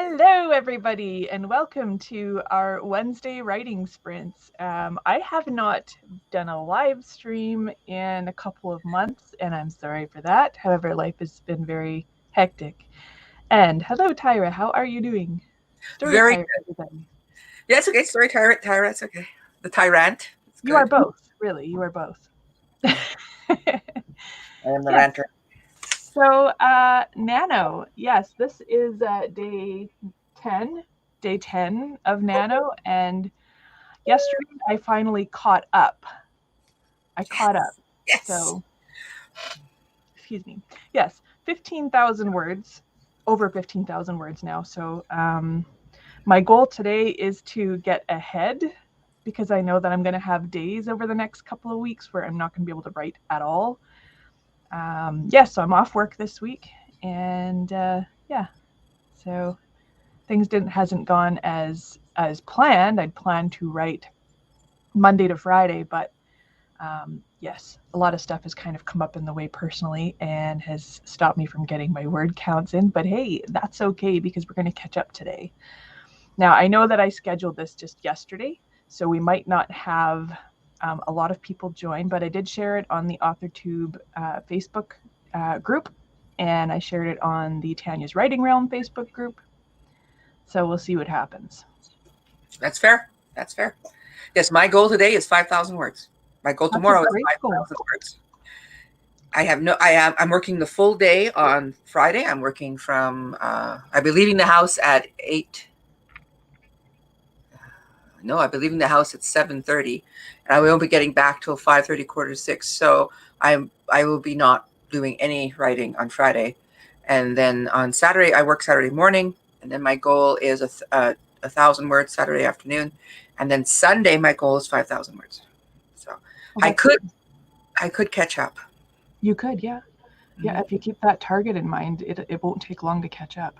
Hello, everybody, and welcome to our Wednesday writing sprints. I have not done a live stream in a couple of months, and I'm sorry for that. However, life has been very hectic. And hello, Tyra. How are you doing? Story Very Tyra, good. everybody. Yeah, it's okay. Story tyrant. It's okay. The tyrant. It's You are good. both, really. You are both. I am the Yes. ranter. So, Nano. Yes, this is day 10 of Nano, and yesterday I finally caught up. Yes. So, excuse me. Yes, 15,000 words, over 15,000 words now. So, my goal today is to get ahead because I know that I'm going to have days over the next couple of weeks where I'm not going to be able to write at all. So I'm off work this week, and so things hasn't gone as planned. I'd planned to write Monday to Friday, but yes, a lot of stuff has kind of come up in the way personally and has stopped me from getting my word counts in. But hey, that's okay because we're going to catch up today. Now, I know that I scheduled this just yesterday, so we might not have a lot of people join, but I did share it on the AuthorTube Facebook group, and I shared it on the Tanya's Writing Realm Facebook group. So we'll see what happens. That's fair. That's fair. Yes, my goal today is 5,000 words. My goal tomorrow is 5,000 words. I'm working the full day on Friday. I'm working from, I'll be leaving the house at 8. No, I'll be leaving the house at 7:30, and I won't be getting back till 5:30, 5:45. So I will be not doing any writing on Friday. And then on Saturday, I work Saturday morning. And then my goal is 1,000 words Saturday afternoon. And then Sunday, my goal is 5,000 words. So I could catch up. You could, yeah. Yeah, if you keep that target in mind, it won't take long to catch up.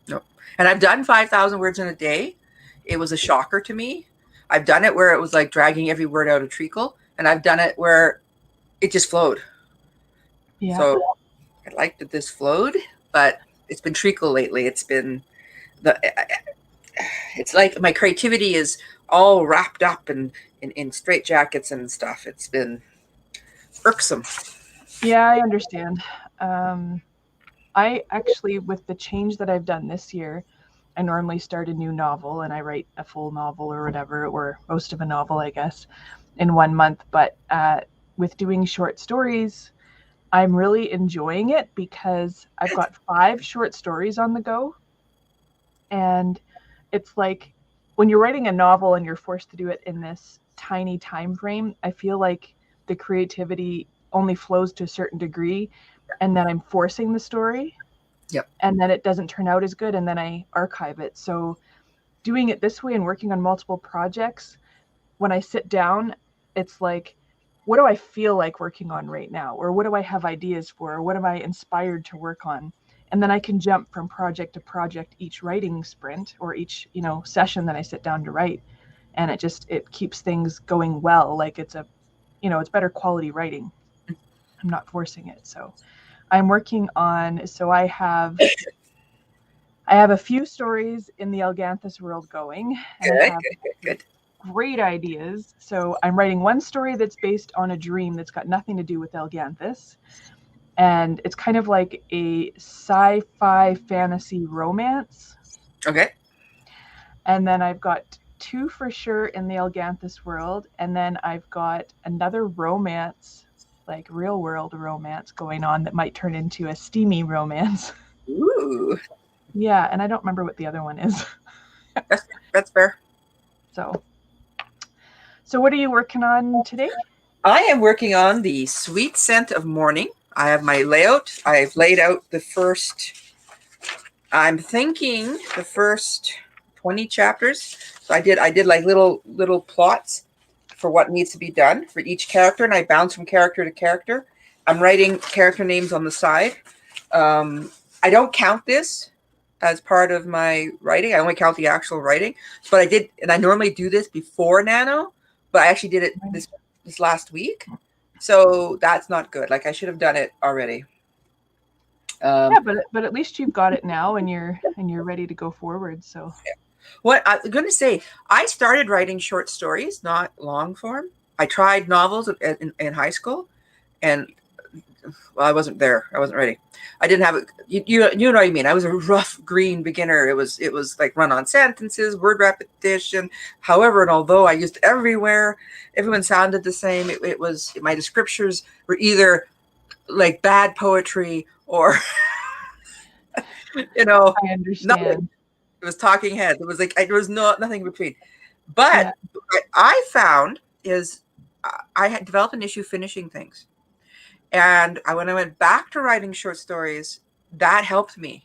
No. And I've done 5,000 words in a day. It was a shocker to me. I've done it where it was like dragging every word out of treacle. And I've done it where it just flowed. Yeah. So I liked that this flowed, but it's been treacle lately. It's like my creativity is all wrapped up in straitjackets and stuff. It's been irksome. Yeah, I understand. I actually, with the change that I've done this year, I normally start a new novel and I write a full novel or whatever, or most of a novel, I guess, in 1 month. But with doing short stories, I'm really enjoying it because I've got 5 short stories on the go. And it's like when you're writing a novel and you're forced to do it in this tiny time frame, I feel like the creativity only flows to a certain degree, and then I'm forcing the story. Yep. And then it doesn't turn out as good, and then I archive it. So doing it this way and working on multiple projects, when I sit down, it's like, what do I feel like working on right now? Or what do I have ideas for? Or what am I inspired to work on? And then I can jump from project to project each writing sprint or each, session that I sit down to write. And it keeps things going well. Like it's better quality writing. I'm not forcing it. So I'm working on, so I have a few stories in the Elganthus world going, and I have Good. great ideas. So I'm writing one story that's based on a dream that's got nothing to do with Elganthus, and it's kind of like a sci-fi fantasy romance. Okay. And then I've got 2 for sure in the Elganthus world, and then I've got another romance, like real world romance going on that might turn into a steamy romance. Ooh. Yeah, and I don't remember what the other one is. That's fair. So what are you working on today? I am working on the Sweet Scent of Morning. I have my layout. I've laid out I'm thinking the first 20 chapters. So I did like little plots for what needs to be done for each character, and I bounce from character to character. I'm writing character names on the side. I don't count this as part of my writing. I only count the actual writing. But I did, and I normally do this before Nano, but I actually did it this last week. So that's not good. Like I should have done it already. Yeah, but at least you've got it now, and you're ready to go forward. So what I'm going to say, I started writing short stories, not long form. I tried novels in high school, and well, I wasn't there. I wasn't ready. I didn't have it. You know what I mean. I was a rough green beginner. It was like run on sentences, word repetition. However, and although I used everywhere, everyone sounded the same. It was my descriptors were either like bad poetry or you know I nothing. understand. It was talking heads. It was like there was nothing in between. But Yeah. what I found is I had developed an issue finishing things. And when I went back to writing short stories, that helped me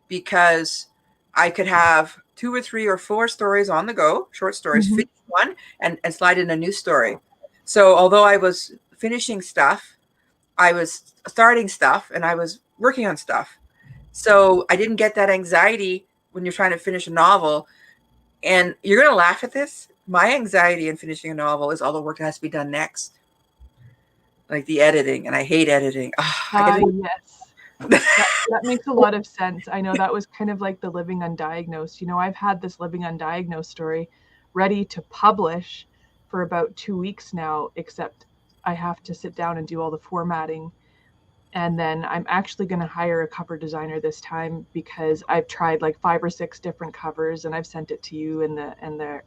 because I could have 2 or 3 or 4 stories on the go, short stories, Mhm. finish one and slide in a new story. So although I was finishing stuff, I was starting stuff and I was working on stuff. So I didn't get that anxiety when you're trying to finish a novel. And you're going to laugh at this. My anxiety in finishing a novel is all the work that has to be done next, like the editing. And I hate editing. I get Yes. That makes a lot of sense. I know that was kind of like the living undiagnosed. I've had this living undiagnosed story ready to publish for about 2 weeks now, except I have to sit down and do all the formatting. And then I'm actually going to hire a cover designer this time because I've tried like 5 or 6 different covers and I've sent it to you and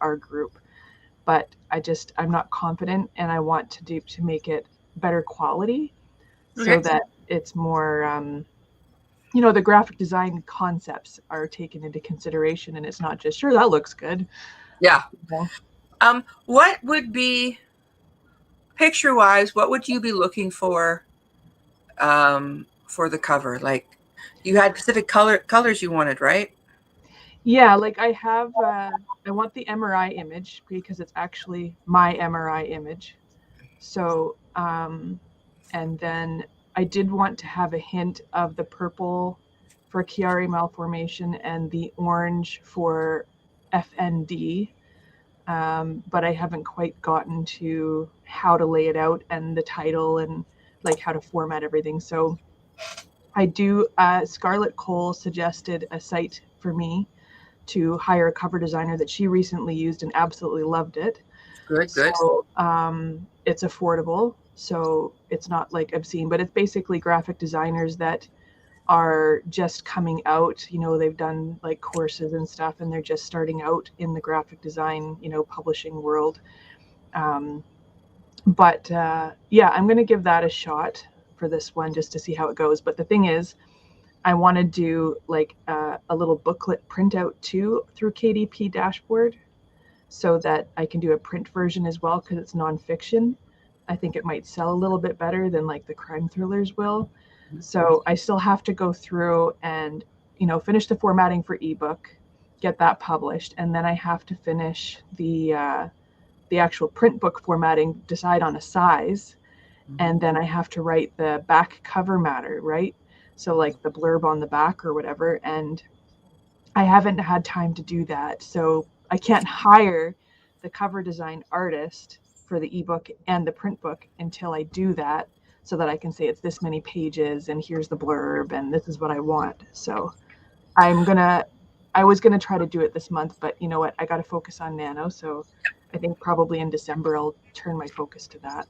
our group. But I'm not confident, and I want to make it better quality so okay. that it's more the graphic design concepts are taken into consideration, and it's not just sure that looks good. Yeah. Well, What would be picture wise? What would you be looking for the cover? Like you had specific colors you wanted, right? yeah, like I want the MRI image because it's actually my MRI image. So, and then I did want to have a hint of the purple for Chiari malformation and the orange for FND. But I haven't quite gotten to how to lay it out and the title and like how to format everything. So I do. Scarlett Cole suggested a site for me to hire a cover designer that she recently used and absolutely loved it. Good, good. So it's affordable. So it's not like obscene, but it's basically graphic designers that are just coming out. They've done like courses and stuff, and they're just starting out in the graphic design, publishing world. Um, but yeah, I'm going to give that a shot for this one just to see how it goes. But the thing is, I want to do like a little booklet printout too through KDP Dashboard so that I can do a print version as well because it's nonfiction. I think it might sell a little bit better than like the crime thrillers will. So I still have to go through and finish the formatting for ebook, get that published, and then I have to finish the actual print book formatting, decide on a size, and then I have to write the back cover matter, right? So like the blurb on the back or whatever, and I haven't had time to do that. So I can't hire the cover design artist for the ebook and the print book until I do that so that I can say it's this many pages and here's the blurb and this is what I want. So I'm going to I was going to try to do it this month, but you know what? I got to focus on Nano, so I think probably in December I'll turn my focus to that.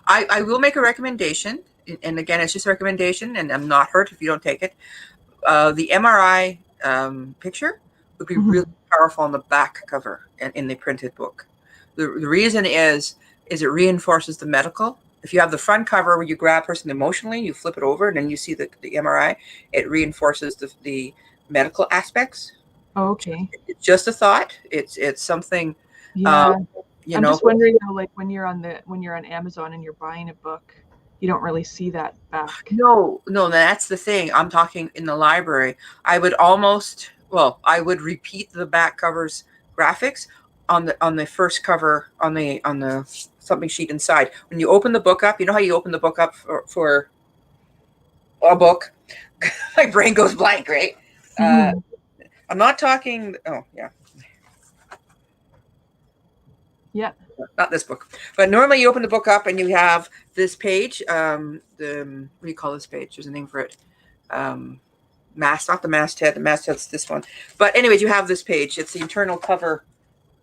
I will make a recommendation, and again, it's just a recommendation, and I'm not hurt if you don't take it. The MRI picture would be really Mm-hmm. powerful on the back cover and in the printed book. The reason is it reinforces the medical. If you have the front cover where you grab a person emotionally, you flip it over, and then you see the MRI, it reinforces the medical aspects. Oh, okay. It's just a thought. It's something, um, Yeah. you I'm know. just wondering though, like when you're on Amazon and you're buying a book, you don't really see that back. No, no, that's the thing. I'm talking in the library. I would repeat the back covers graphics on the first cover on the something sheet inside. When you open the book up, you know how you open the book up for a book? My brain goes blank, right? Uh, Mm-hmm. I'm not talking. Oh, yeah, Yeah. not this book. But normally you open the book up and you have this page. What do you call this page? There's a name for it. not the masthead. The masthead's this one. But anyways, you have this page. It's the internal cover.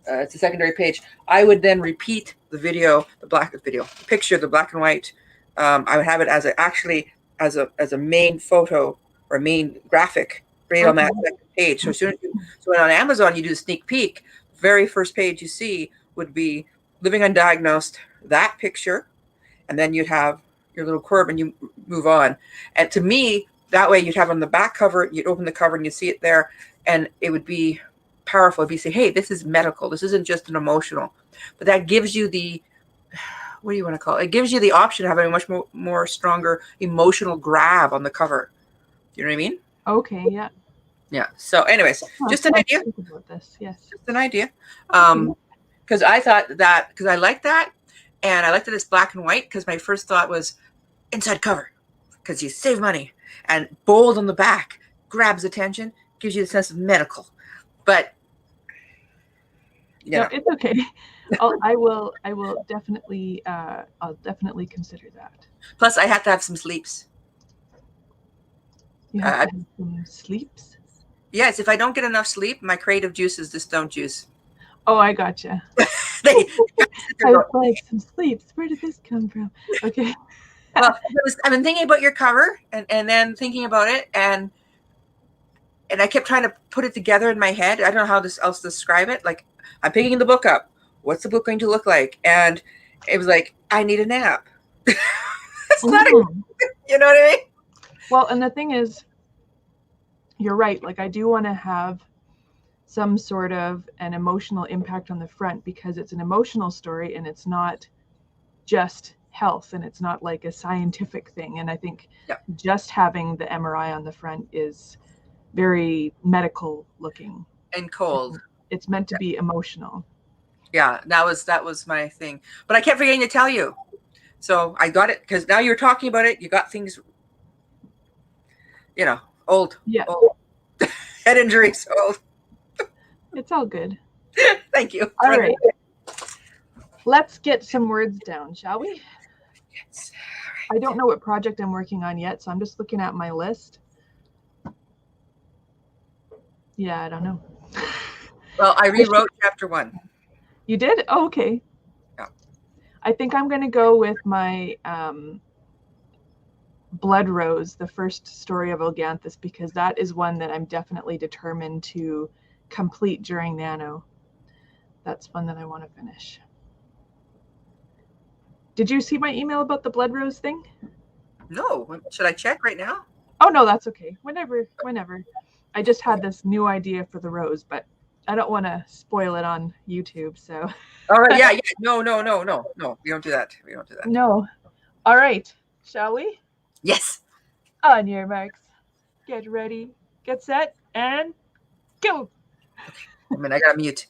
It's a secondary page. I would then repeat the video, the picture, the black and white. I would have it as a main photo or main graphic right on that second page. So so when on Amazon you do a sneak peek, very first page you see would be living undiagnosed, that picture, and then you'd have your little quirb and you move on. And to me, that way you'd have on the back cover, you'd open the cover and you see it there, and it would be powerful. It'd be say, hey, this is medical. This isn't just an emotional. But that gives you the, what do you want to call it? It gives you the option of having a much more stronger emotional grab on the cover. You know what I mean? Okay, yeah. Yeah. So anyways, just an idea. Think about this. Yes. Just an idea. Because I thought that, because I like that, and I liked it as black and white, because my first thought was inside cover, because you save money, and bold on the back grabs attention, gives you the sense of medical. But no, it's okay. I will definitely I'll definitely consider that. Plus, I have to have some sleeps. You have to have some sleeps? Yes, if I don't get enough sleep, my creative juices just don't juice. Oh, I gotcha. I was like, some sleeps. Where did this come from? Okay. Well, I've been thinking about your cover and then thinking about it, and I kept trying to put it together in my head. I don't know how else to describe it. Like, I'm picking the book up. What's the book going to look like? And it was like, I need a nap. It's not you know what I mean? Well, and the thing is, you're right. Like, I do want to have some sort of an emotional impact on the front, because it's an emotional story and it's not just health, and it's not like a scientific thing. And I think just having the MRI on the front is very medical looking and cold. It's meant to be emotional. Yeah, that was my thing. But I kept forgetting to tell you. So I got it, because now you're talking about it. You got things, old. Yeah. Old. Head injuries, old. It's all good. Thank you. All right. Let's get some words down, shall we? Yes. I don't know what project I'm working on yet, so I'm just looking at my list. Yeah, I don't know. Well, I rewrote chapter 1. You did? Oh, okay. Yeah. I think I'm going to go with my Blood Rose, the first story of Olganthus, because that is one that I'm definitely determined to complete during Nano. That's one that I want to finish. Did you see my email about the Blood Rose thing? No. Should I check right now? Oh, no, that's okay. Whenever. I just had this new idea for the rose, but I don't want to spoil it on YouTube, so. All right, yeah. No. We don't do that. No. All right. Shall we? Yes. On your marks. Get ready. Get set. And go. I mean, I got to mute.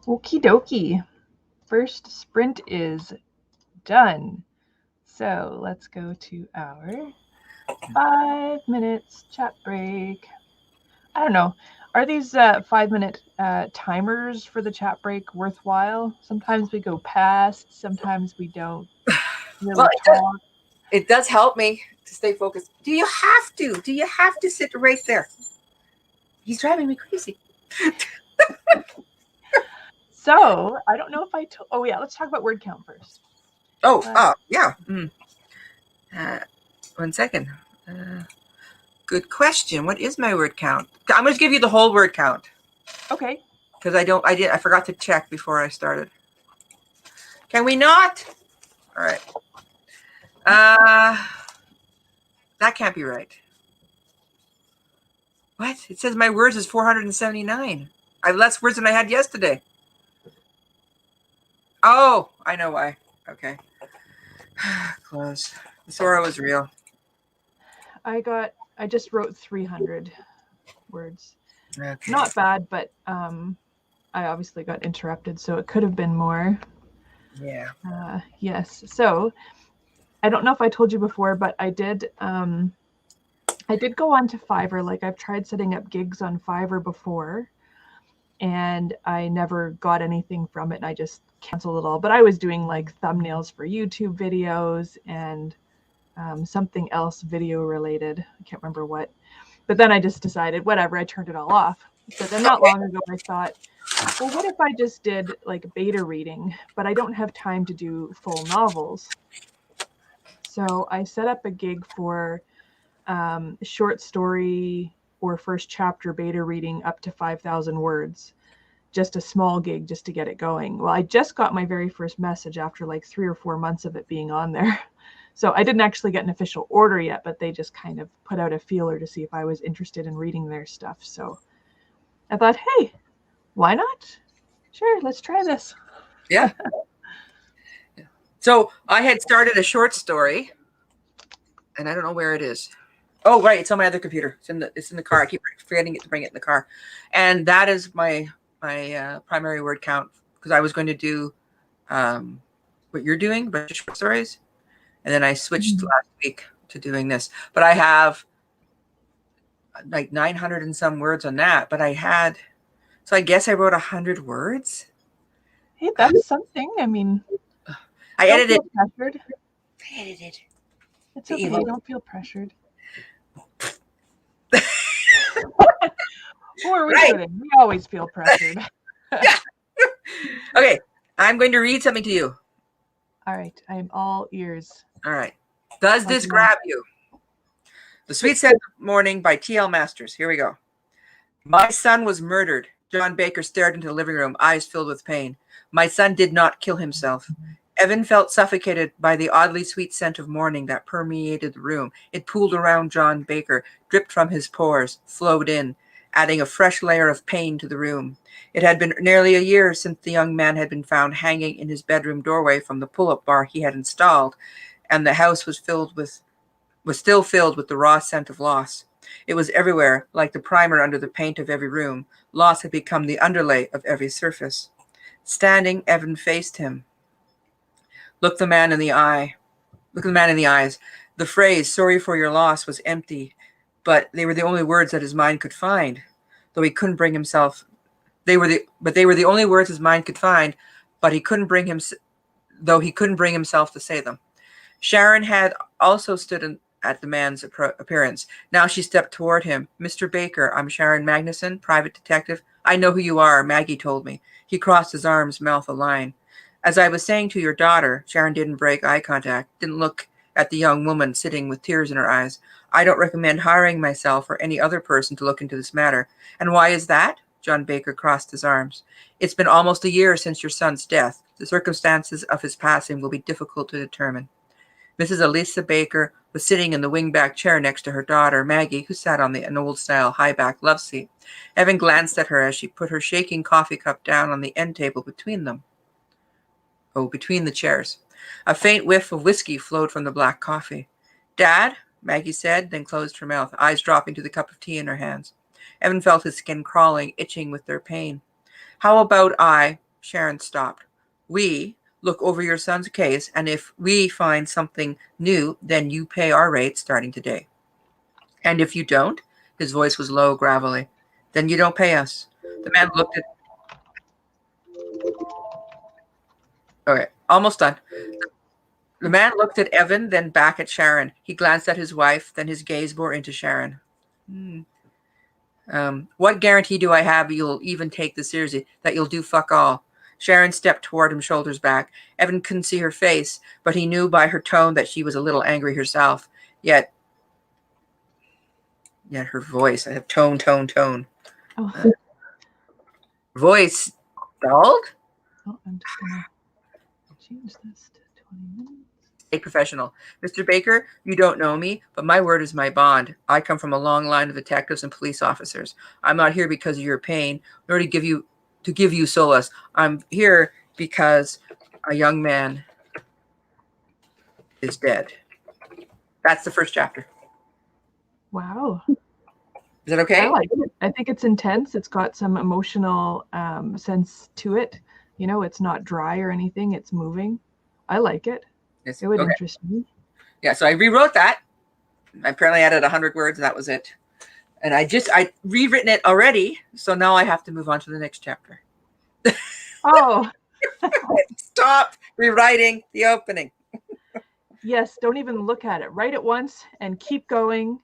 Okie dokie. First sprint is done. So let's go to our 5 minutes chat break. I don't know. Are these 5 minute timers for the chat break worthwhile? Sometimes we go past, sometimes we don't really Well, talk. it does help me to stay focused. Do you have to? Do you have to sit right there? He's driving me crazy. So I don't know if I told. Oh yeah, let's talk about word count first. Yeah. 1 second. Good question. What is my word count? I'm going to give you the whole word count. Okay. Because I forgot to check before I started. Can we not? All right. That can't be right. What? It says my words is 479. I have less words than I had yesterday. Oh, I know why. Okay. Close. The Sora was real. I just wrote 300 words. Okay. Not bad, but I obviously got interrupted, so it could have been more. Yeah. Yes. So I don't know if I told you before, but I did go on to Fiverr. Like I've tried setting up gigs on Fiverr before, and I never got anything from it, and I just canceled it all. But I was doing like thumbnails for YouTube videos and something else video related. I can't remember what. But then I just decided, whatever, I turned it all off. But then not long ago, I thought, well, what if I just did like beta reading, but I don't have time to do full novels. So I set up a gig for short story or first chapter beta reading up to 5,000 words. Just a small gig just to get it going. Well, I just got my very first message after like 3 or 4 months of it being on there. So I didn't actually get an official order yet, but they just kind of put out a feeler to see if I was interested in reading their stuff. So I thought, hey, why not? Sure, let's try this. Yeah. So I had started a short story, and I don't know where it is. Oh, right, it's on my other computer. It's in the car. I keep forgetting to bring it in the car, and that is my primary word count because I was going to do what you're doing, but short stories, and then I switched last week to doing this. But I have like 900 and some words on that. But so I guess I wrote 100 words. Hey, that's something. I mean, I edited. Pressured. I edited. It's okay. Don't feel pressured. Who are we kidding? We always feel pressured. Okay, I'm going to read something to you. All right, I am all ears. All right. Does this grab you? The Sweet Scent of Morning by T.L. Masters. Here we go. My son was murdered. John Baker stared into the living room, eyes filled with pain. My son did not kill himself. Evan felt suffocated by the oddly sweet scent of morning that permeated the room. It pooled around John Baker, dripped from his pores, flowed in, adding a fresh layer of pain to the room. It had been nearly a year since the young man had been found hanging in his bedroom doorway from the pull-up bar he had installed, and the house was still filled with the raw scent of loss. It was everywhere, like the primer under the paint of every room. Loss had become the underlay of every surface. Standing, Evan faced him. Looked the man in the eye. Look the man in the eyes. The phrase, sorry for your loss, was empty, but they were the only words that his mind could find. Though he couldn't bring himself, they were the only words his mind could find, but he couldn't bring himself to say them. Sharon had also stood at the man's appearance. Now she stepped toward him. Mr. Baker, I'm Sharon Magnuson, private detective. I know who you are, Maggie told me. He crossed his arms, mouth a line. As I was saying to your daughter, Sharon didn't break eye contact, didn't look at the young woman sitting with tears in her eyes. I don't recommend hiring myself or any other person to look into this matter. And why is that? John Baker crossed his arms. It's been almost a year since your son's death. The circumstances of his passing will be difficult to determine. Mrs. Elisa Baker was sitting in the wing-back chair next to her daughter, Maggie, who sat on an old-style high-back love seat. Evan glanced at her as she put her shaking coffee cup down on the end table between them. Between the chairs. A faint whiff of whiskey flowed from the black coffee. Dad, Maggie said, then closed her mouth, eyes dropping to the cup of tea in her hands. Evan felt his skin crawling, itching with their pain. How about I Sharon stopped. We look over your son's case, and if we find something new, then you pay our rate starting today. And if you don't, his voice was low, gravelly, then you don't pay us. The man looked at... Okay, almost done. The man looked at Evan, then back at Sharon. He glanced at his wife, then his gaze bore into Sharon. What guarantee do I have you'll even take this seriously, that you'll do fuck all? Sharon stepped toward him, shoulders back. Evan couldn't see her face, but he knew by her tone that she was a little angry herself. Yet her voice, I have tone. Oh. Voice dulled? Oh, I'm just going to change this to 20 minutes. A professional. Mr. Baker, you don't know me, but my word is my bond. I come from a long line of detectives and police officers. I'm not here because of your pain, nor to give you solace. I'm here because a young man is dead. That's the first chapter. Wow. Is that okay? I like it. I think it's intense. It's got some emotional sense to it. You know, it's not dry or anything. It's moving. I like it. It would interest me. Yeah, so I rewrote that. I apparently added 100 words, and that was it. And I rewritten it already, so now I have to move on to the next chapter. Oh. Stop rewriting the opening. Yes, don't even look at it. Write it once and keep going.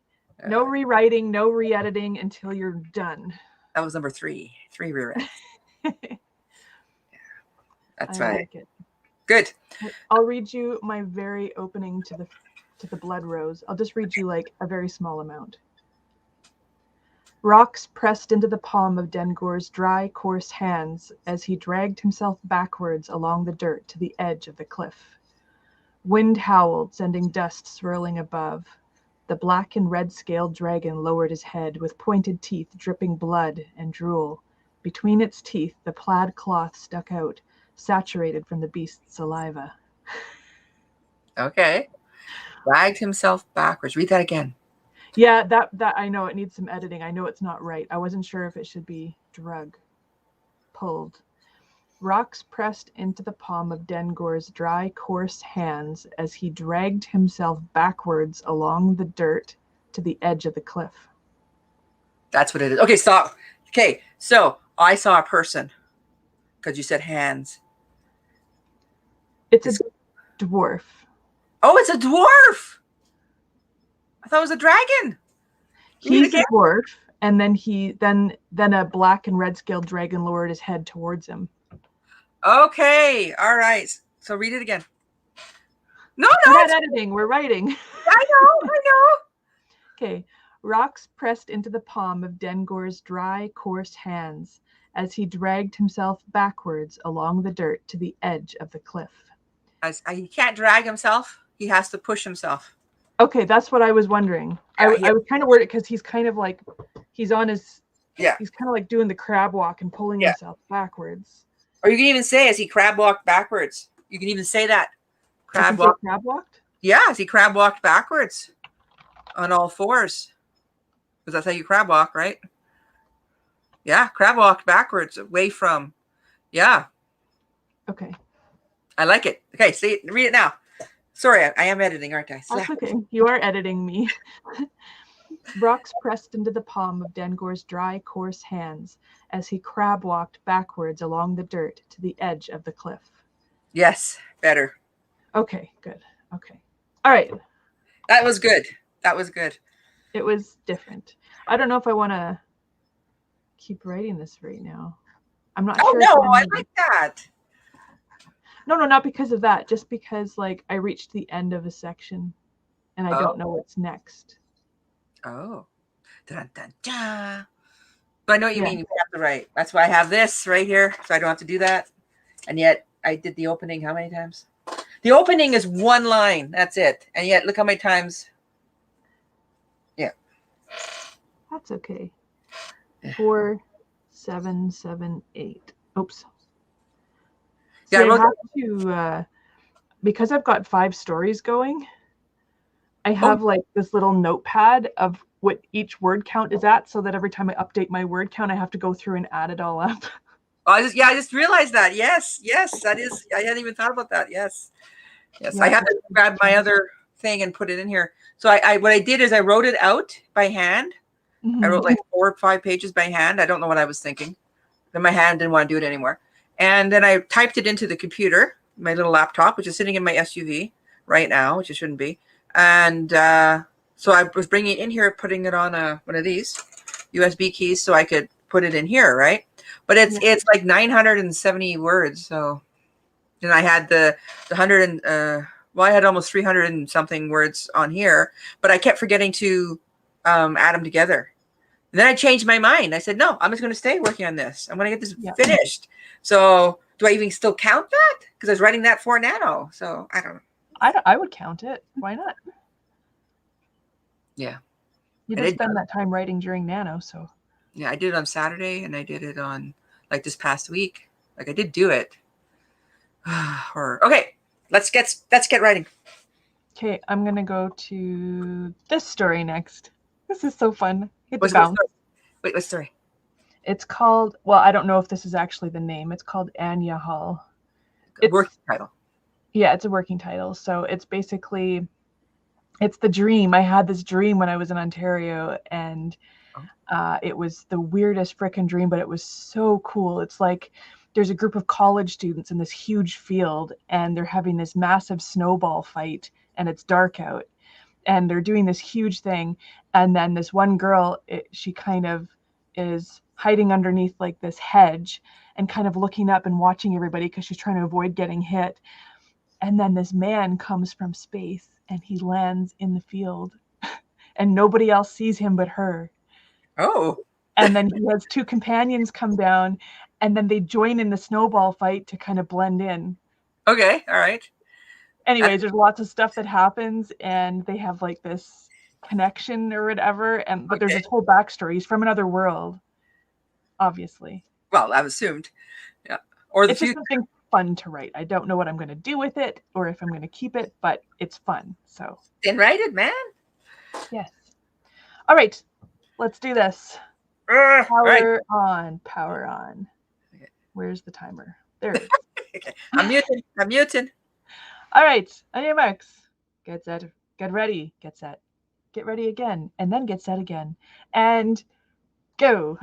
No rewriting, no re-editing until you're done. That was number 3. 3 rewrites. That's I right. like it. Good. I'll read you my very opening to the blood rose. I'll just read you like a very small amount. Rocks pressed into the palm of Dengor's dry, coarse hands as he dragged himself backwards along the dirt to the edge of the cliff. Wind howled, sending dust swirling above. The black and red-scaled dragon lowered his head with pointed teeth dripping blood and drool. Between its teeth, the plaid cloth stuck out, saturated from the beast's saliva. Okay. Dragged himself backwards. Read that again. Yeah, that I know it needs some editing. I know it's not right. I wasn't sure if it should be pulled. Rocks pressed into the palm of Dengor's dry, coarse hands as he dragged himself backwards along the dirt to the edge of the cliff. That's what it is. Okay, stop. Okay, so I saw a person because you said hands. It's a dwarf. Oh, it's a dwarf. I thought it was a dragon. He's a dwarf, and then a black and red-scaled dragon lowered his head towards him. Okay, all right. So read it again. No, we're not editing. We're writing. I know. Okay. Rocks pressed into the palm of Dengor's dry, coarse hands as he dragged himself backwards along the dirt to the edge of the cliff. He can't drag himself. He has to push himself. Okay, that's what I was wondering. Yeah, I was kind of worried because he's kind of like, he's on his, he's kind of like doing the crab walk and pulling himself backwards. Or you can even say, as he crab walked backwards. You can even say that. Crab walked? Yeah, as he crab walked backwards on all fours. Because that's how you crab walk, right? Yeah, crab walked backwards away from. Yeah. Okay. I like it. Okay, see, read it now. Sorry, I am editing, aren't I? That's okay. You are editing me. Rocks pressed into the palm of Dengor's dry, coarse hands as he crab walked backwards along the dirt to the edge of the cliff. Yes, better. Okay, good. Okay. All right. That was good. That was good. It was different. I don't know if I want to keep writing this right now. I'm not sure. Oh, no, I like that. No, not because of that. Just because, like, I reached the end of a section and I don't know what's next. Oh. Dun, dun, dun. But I know what you mean. You have to write. That's why I have this right here, so I don't have to do that. And yet, I did the opening how many times? The opening is one line. That's it. And yet, look how many times. Yeah. That's okay. 4, 7, 7, 8. Oops. Yeah, I have to, because I've got 5 stories going, I have like this little notepad of what each word count is at, so that every time I update my word count, I have to go through and add it all up. I just realized that. Yes, yes, that is. I hadn't even thought about that. Yes, yes. I Yeah. have to grab my other thing and put it in here. So what I did is I wrote it out by hand. I wrote Mhm. like 4 or 5 pages by hand. I don't know what I was thinking. Then my hand didn't want to do it anymore. And then I typed it into the computer, my little laptop, which is sitting in my SUV right now, which it shouldn't be. And so I was bringing it in here, putting it on one of these USB keys so I could put it in here, right? But Yeah. it's like 970 words. So then I had the 100 and well, I had almost 300 and something words on here, but I kept forgetting to add them together. And then I changed my mind. I said, no, I'm just going to stay working on this. I'm going to get this Yeah. finished. So do I even still count that? Because I was writing that for Nano. So I don't know. I would count it. Why not? Yeah. You I did did. spend that time writing during Nano, so. Yeah, I did it on Saturday and I did it on like this past week. Like I did do it. Okay, let's get writing. Okay, I'm gonna go to this story next. This is so fun. Hit the What's story? bounce. Wait, what story? It's called, well, I don't know if this is actually the name. It's called Anya Hall. Working It's, title. yeah, it's a working title. So it's basically, it's the dream. I had this dream when I was in Ontario, and it was the weirdest frickin' dream, but it was so cool. It's like there's a group of college students in this huge field, and they're having this massive snowball fight, and it's dark out, and they're doing this huge thing. And then this one girl, she kind of is hiding underneath like this hedge and kind of looking up and watching everybody because she's trying to avoid getting hit. And then this man comes from space and he lands in the field and nobody else sees him but her. Oh, And then he has two companions come down and then they join in the snowball fight to kind of blend in. okay, all right. Anyways, there's lots of stuff that happens and they have like this connection or whatever, and but there's Okay. this whole backstory. He's from another world, obviously. Well, I've assumed. Yeah. Or the It's just future. something fun to write. I don't know what I'm going to do with it or if I'm going to keep it, but it's fun. So Then write it, man. yes. All right, let's do this. All right. Power on, power on. Okay. Where's the timer? There it is. Okay. I'm muting. I'm muting. All right, on your marks. Get set, get ready, get set, get ready again, and then get set again. And go.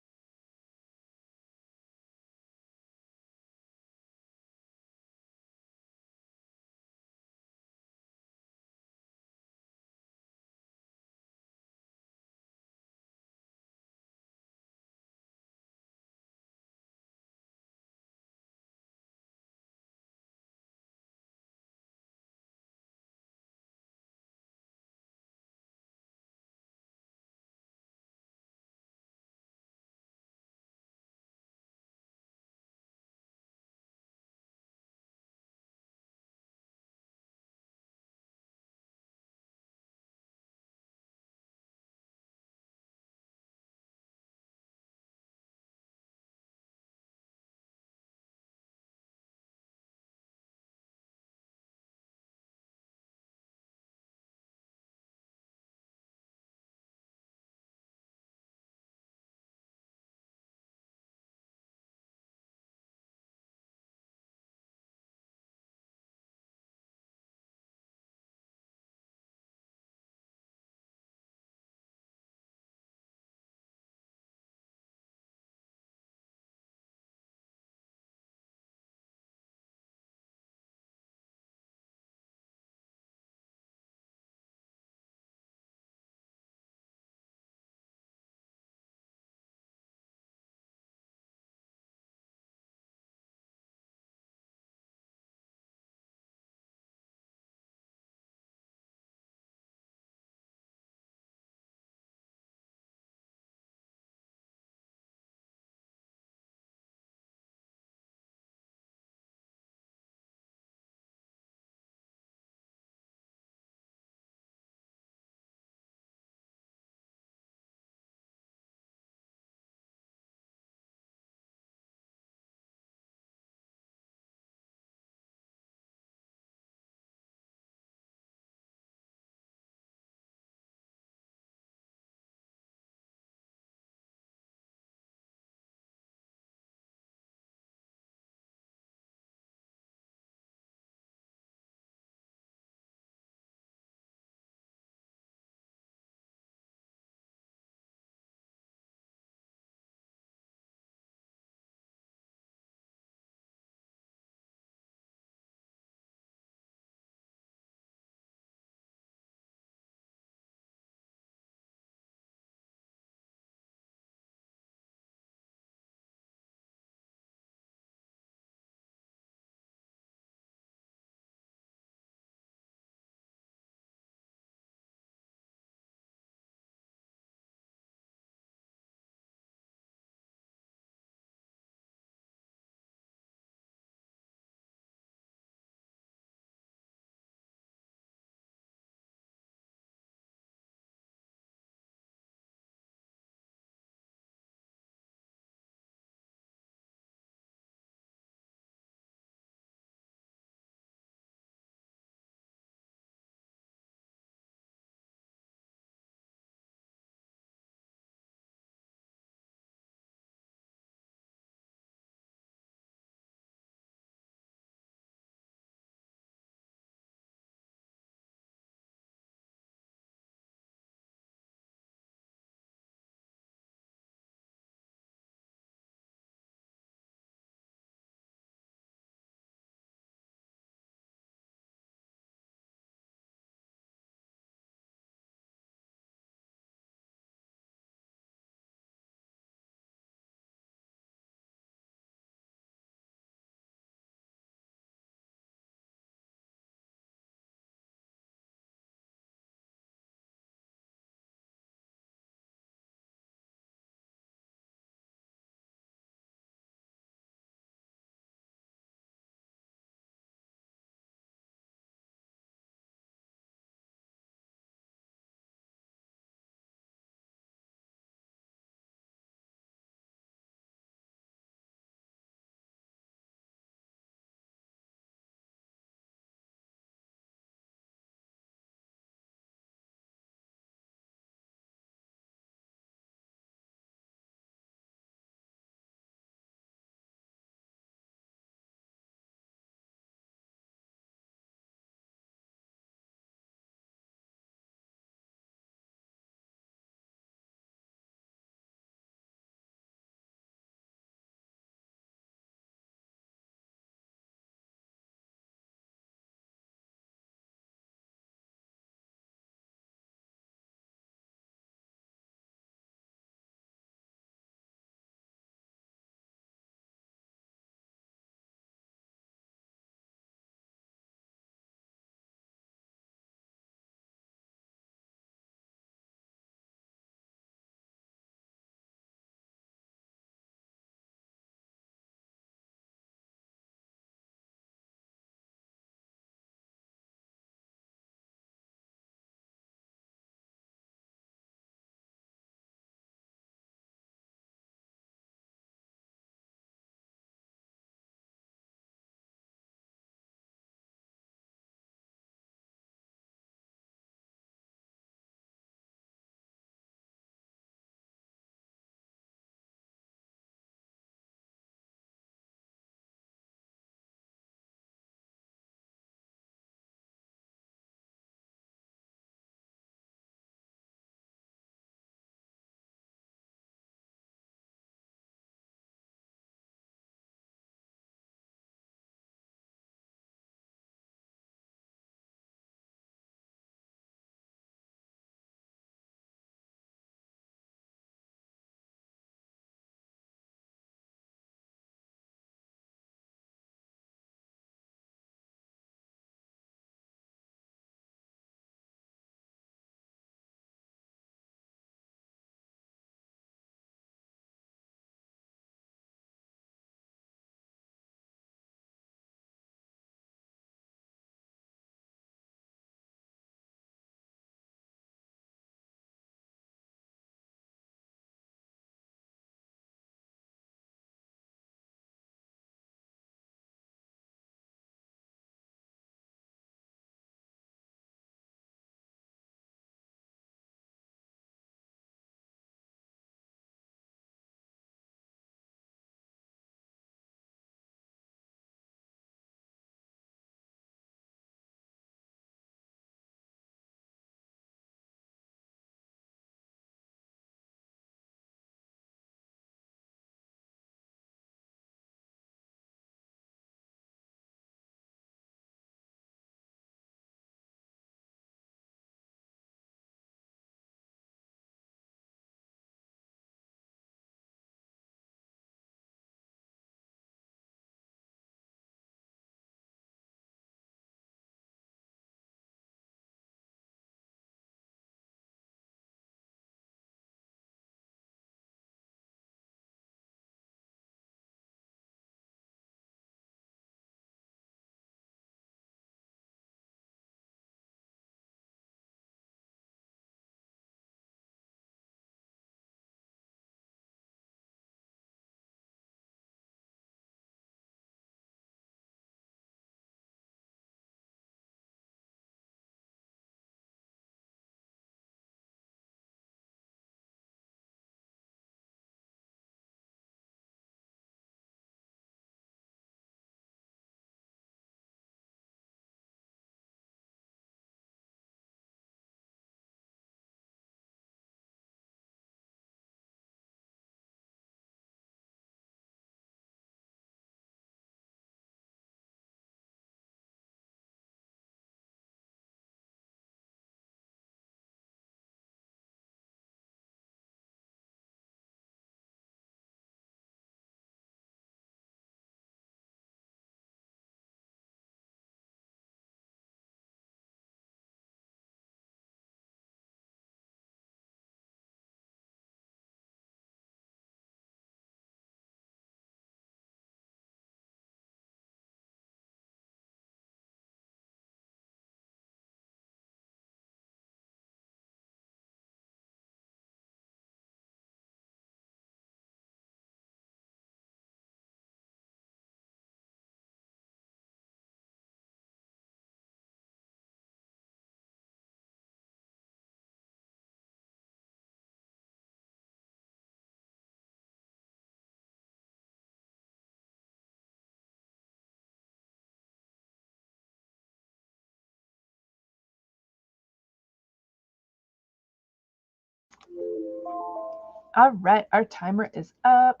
All right, our timer is up.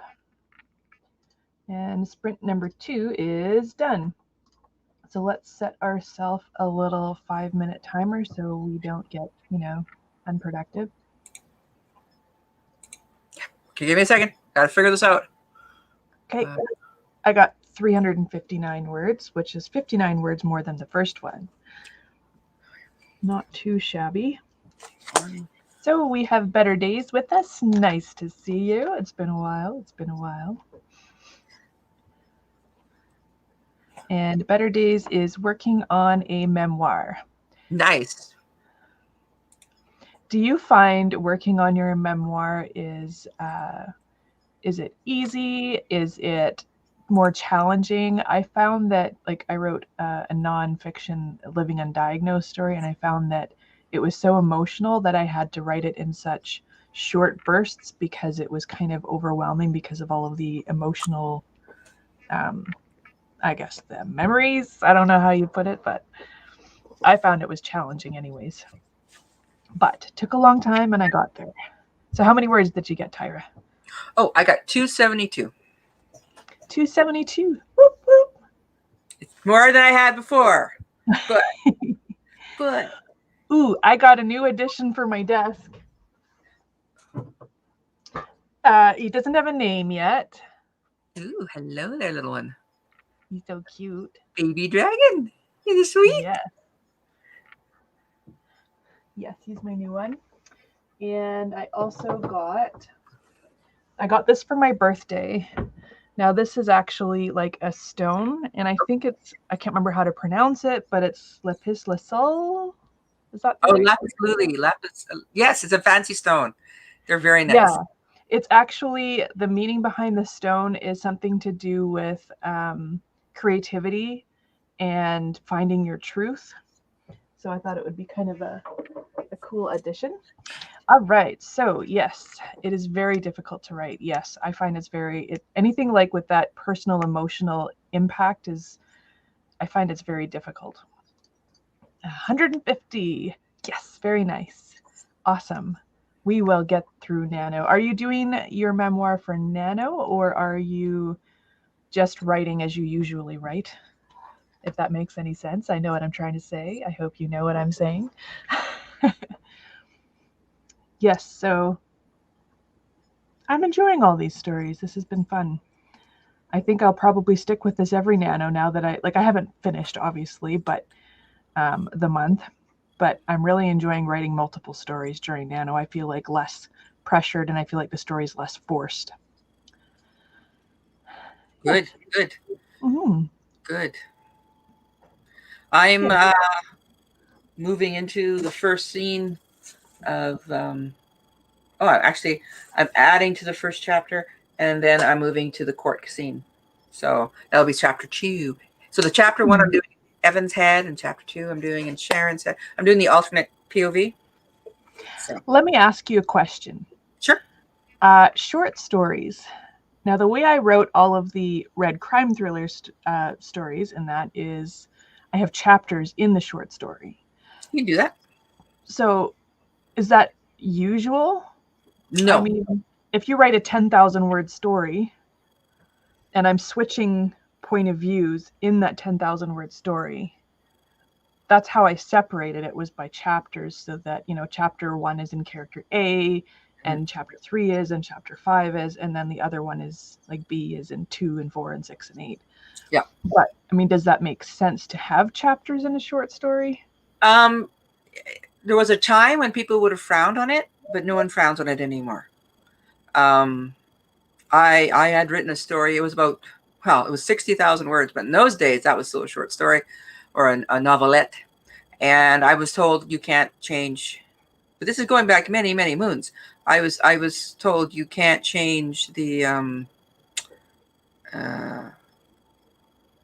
And sprint number 2 is done. So let's set ourselves a little 5-minute timer so we don't get, unproductive. Okay, give me a second. Gotta figure this out. Okay, I got 359 words, which is 59 words more than the first one. Not too shabby. So we have Better Days with us. Nice to see you. It's been a while. And Better Days is working on a memoir. Nice. Do you find working on your memoir is it easy? Is it more challenging? I found that, like, I wrote a nonfiction living undiagnosed story, and I found that it was so emotional that I had to write it in such short bursts because it was kind of overwhelming because of all of the emotional, I guess, the memories. I don't know how you put it, but I found it was challenging anyways. But it took a long time and I got there. So how many words did you get, Tyra? Oh, I got 272. 272. Whoop, whoop. It's more than I had before. But. Ooh, I got a new addition for my desk. He doesn't have a name yet. Ooh, hello there, little one. He's so cute. Baby dragon. He's sweet. Yes. Yes, he's my new one. And I also got this for my birthday. Now this is actually like a stone, and I think I can't remember how to pronounce it, but it's lapis lazuli. Is that right? Lapis lazuli. Yes, it's a fancy stone. They're very nice. Yeah. It's actually, the meaning behind the stone is something to do with creativity and finding your truth. So I thought it would be kind of a cool addition. All right. So yes, it is very difficult to write. Yes, I find anything like with that personal emotional impact I find it's very difficult. 150. Yes, very nice. Awesome. We will get through Nano. Are you doing your memoir for Nano, or are you just writing as you usually write? If that makes any sense. I know what I'm trying to say. I hope you know what I'm saying. Yes, so I'm enjoying all these stories. This has been fun. I think I'll probably stick with this every Nano now that I haven't finished, obviously, but the month. But I'm really enjoying writing multiple stories during Nano. I feel like less pressured, and I feel like the story is less forced. Good, good. Mm-hmm. Good. I'm moving into the first scene of actually I'm adding to the first chapter, and then I'm moving to the court scene. So that'll be chapter 2. So the chapter 1 I'm doing Evan's head, and chapter 2 I'm doing in Sharon's head. I'm doing the alternate POV. So. Let me ask you a question. Sure. Short stories. Now, the way I wrote all of the Red Crime Thriller stories, and that is, I have chapters in the short story. You can do that. So, is that usual? No. I mean, if you write a 10,000 word story, and I'm switching point of views in that 10,000 word story, that's how I separated it, was by chapters, so that, chapter 1 is in character A, and chapter 3 is, and chapter 5 is, and then the other one is like B is in 2 and 4 and 6 and 8. Yeah. But I mean, does that make sense to have chapters in a short story? There was a time when people would have frowned on it, but no one frowns on it anymore. I had written a story. It was it was 60,000 words, but in those days that was still a short story or a novelette. And I was told you can't change. But this is going back many, many moons. I was told you can't change the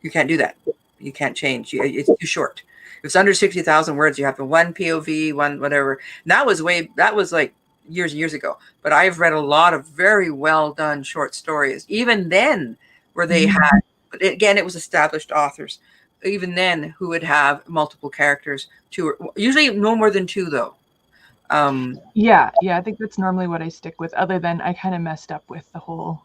you can't do that. You can't change. It's too short. If it's under 60,000 words, you have to one POV, one whatever. And that was like years and years ago. But I've read a lot of very well done short stories. Even then, where they had, but again, it was established authors. Even then, who would have multiple characters, usually no more than 2 though. Yeah, I think that's normally what I stick with, other than I kind of messed up with the whole,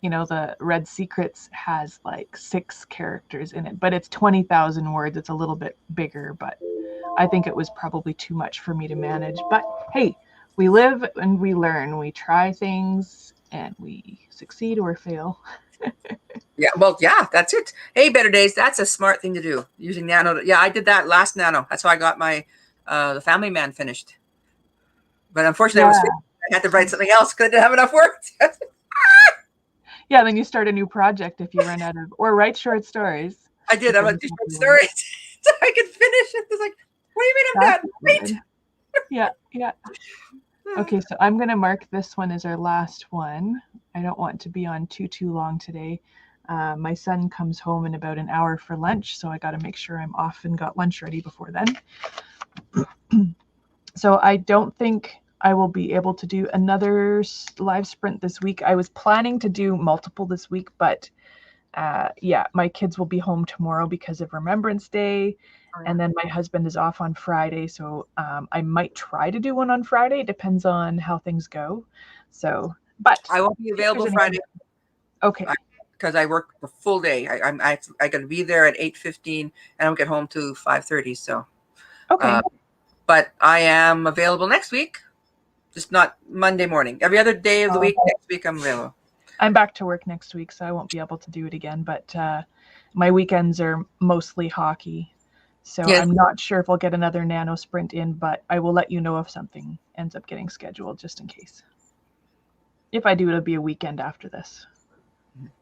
the Red Secrets has like 6 characters in it, but it's 20,000 words. It's a little bit bigger, but I think it was probably too much for me to manage. But hey, we live and we learn. We try things and we succeed or fail. Yeah, well, yeah, that's it. Hey, Better Days, that's a smart thing to do using Nano. Yeah, I did that last Nano. That's how I got my the Family Man finished. But unfortunately, I was Yeah. finished. I had to write something else because I didn't have enough words. Yeah, then you start a new project if you run out of, or write short stories. I did. If I you're wrote two short stories so I could finish it. It's like, what do you mean I'm that's done? good. Wait. Yeah. Okay, so I'm going to mark this one as our last one. I don't want to be on too long today. My son comes home in about an hour for lunch, so I got to make sure I'm off and got lunch ready before then. So I don't think I will be able to do another live sprint this week. I was planning to do multiple this week, but yeah, my kids will be home tomorrow because of Remembrance Day. Oh, yeah. And then my husband is off on Friday. So I might try to do one on Friday. It depends on how things go. So, but I won't be available Friday. Okay. Because I work the full day. I got to be there at 8:15 and I don't get home to 5:30. So, Okay. But I am available next week. Just not Monday morning. Every other day of the week next week I'm available. I'm back to work next week, so I won't be able to do it again. But my weekends are mostly hockey. So Yes. I'm not sure if I'll get another nano sprint in, but I will let you know if something ends up getting scheduled just in case. If I do, it'll be a weekend after this.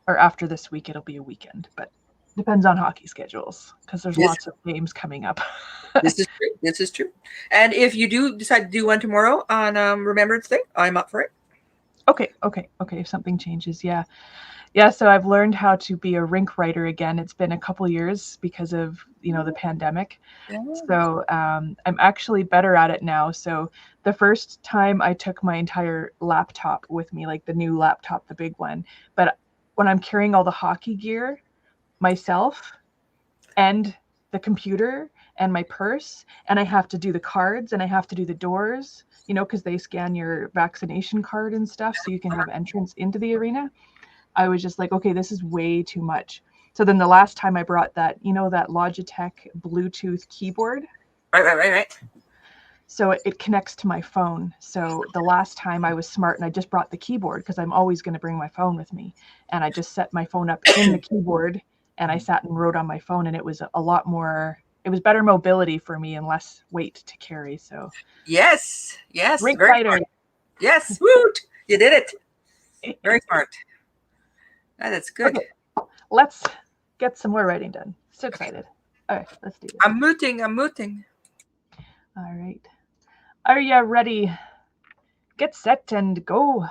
Or after this week, it'll be a weekend, but depends on hockey schedules because there's Yes. lots of games coming up. This is true. This is true. And if you do decide to do one tomorrow on Remembrance Day, I'm up for it. Okay. If something changes, yeah. So I've learned how to be a rink writer again. It's been a couple years because of the pandemic. Yeah. So I'm actually better at it now. So the first time I took my entire laptop with me, like the new laptop, the big one. But when I'm carrying all the hockey gear myself and the computer and my purse, and I have to do the cards and I have to do the doors, because they scan your vaccination card and stuff so you can have entrance into the arena. I was just like, okay, this is way too much. So then the last time I brought that, that Logitech Bluetooth keyboard. Right. So it connects to my phone. So the last time I was smart and I just brought the keyboard because I'm always going to bring my phone with me. And I just set my phone up in the keyboard and I sat and wrote on my phone, and it was a lot more, it was better mobility for me and less weight to carry. So Yes. rink Very fighter. smart. Yes. Woot. You did it. Very smart. That's good. Okay, let's get some more writing done. So excited. All right, let's do this. I'm mooting. All right. Are you ready? Get set and go.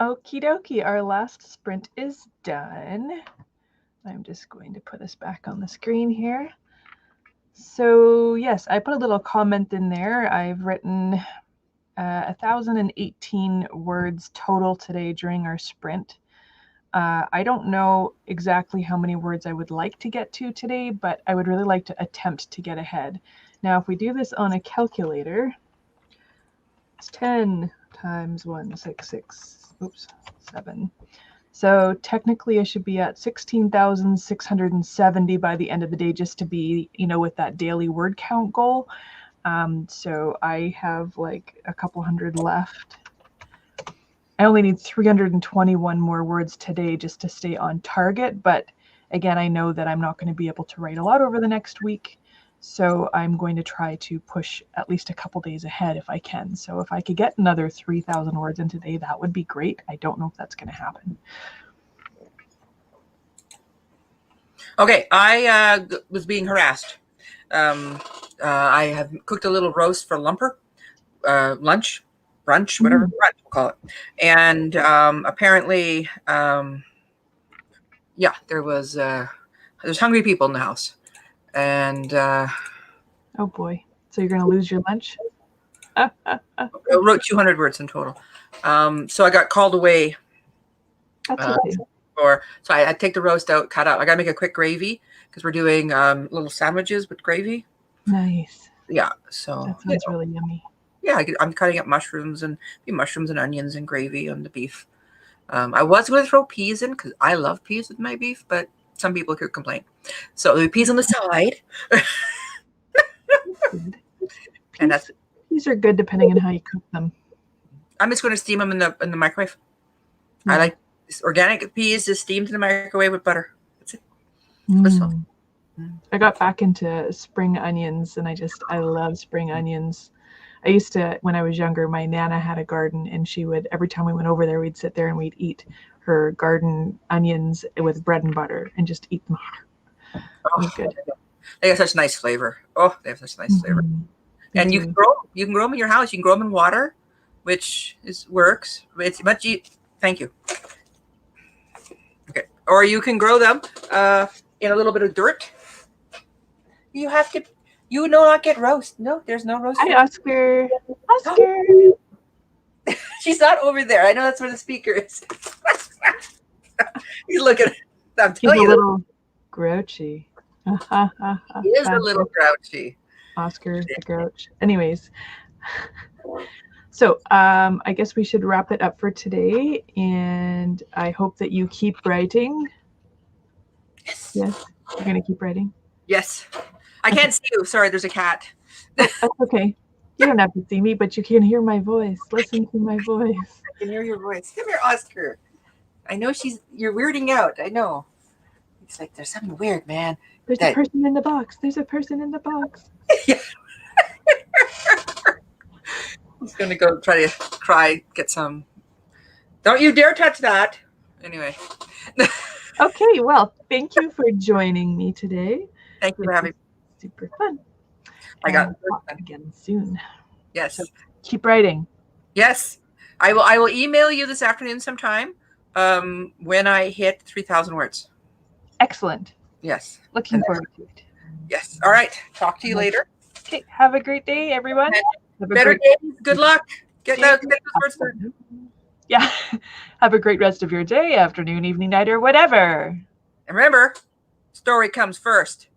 Okie dokie, our last sprint is done. I'm just going to put us back on the screen here. So yes, I put a little comment in there. I've written 1,018 words total today during our sprint. I don't know exactly how many words I would like to get to today, but I would really like to attempt to get ahead. Now, if we do this on a calculator, it's 10 times 166, oops, 7. So technically I should be at 16,670 by the end of the day, just to be, with that daily word count goal. So I have like a couple hundred left. I only need 321 more words today just to stay on target. But again, I know that I'm not going to be able to write a lot over the next week. So I'm going to try to push at least a couple days ahead if I can. So if I could get another 3,000 words in today, that would be great. I don't know if that's going to happen. Okay, I was being harassed. I have cooked a little roast for lumper, lunch, brunch, whatever brunch we'll call it. And apparently, yeah, there's hungry people in the house. And oh boy, so you're going to lose your lunch? I wrote 200 words in total. So I got called away. That's okay. So I take the roast out, cut out. I got to make a quick gravy because we're doing little sandwiches with gravy. Nice. Yeah. So that sounds really yummy. Yeah, I'm cutting up mushrooms and onions and gravy on the beef. I was going to throw peas in because I love peas with my beef, but some people could complain. So there'll be peas on the side. Peas are good depending on how you cook them. I'm just going to steam them in the microwave. I like organic peas just steamed in the microwave with butter. That's it. I got back into spring onions, and I love spring onions. I used to, when I was younger, my Nana had a garden, and she would, every time we went over there, we'd sit there and we'd eat her garden onions with bread and butter and just eat them. It was good. They have such nice flavor. Oh, they have such nice flavor. And you can grow them in your house. You can grow them in water, which works. It's much Thank you. Okay. Or you can grow them in a little bit of dirt. You have to. You will not get roast. No, there's no roast. Hi, Oscar. Oscar. She's not over there. I know that's where the speaker is. He's looking. I'm telling you. He's a little grouchy. He is a little grouchy. Oscar the grouch. Anyways. So I guess we should wrap it up for today. And I hope that you keep writing. Yes. Yes. You're going to keep writing? Yes. I can't see you. Sorry, there's a cat. That's okay. You don't have to see me, but you can hear my voice. Listen to my voice. I can hear your voice. Come here, Oscar. I know you're weirding out. I know. It's like there's something weird, man. There's a person in the box. There's a person in the box. Yeah. He's going to go try to cry, get some. Don't you dare touch that. Anyway. Okay, well, thank you for joining me today. Thank you for having me. Super fun. I got again soon. Yes. So keep writing. Yes. I will email you this afternoon sometime when I hit 3,000 words. Excellent. Yes. Looking forward to it. Yes. All right. Talk to you later. Okay. Have a great day, everyone. Better days. Good luck. Get those words done. Yeah. Have a great rest of your day, afternoon, evening, night, or whatever. And remember, story comes first.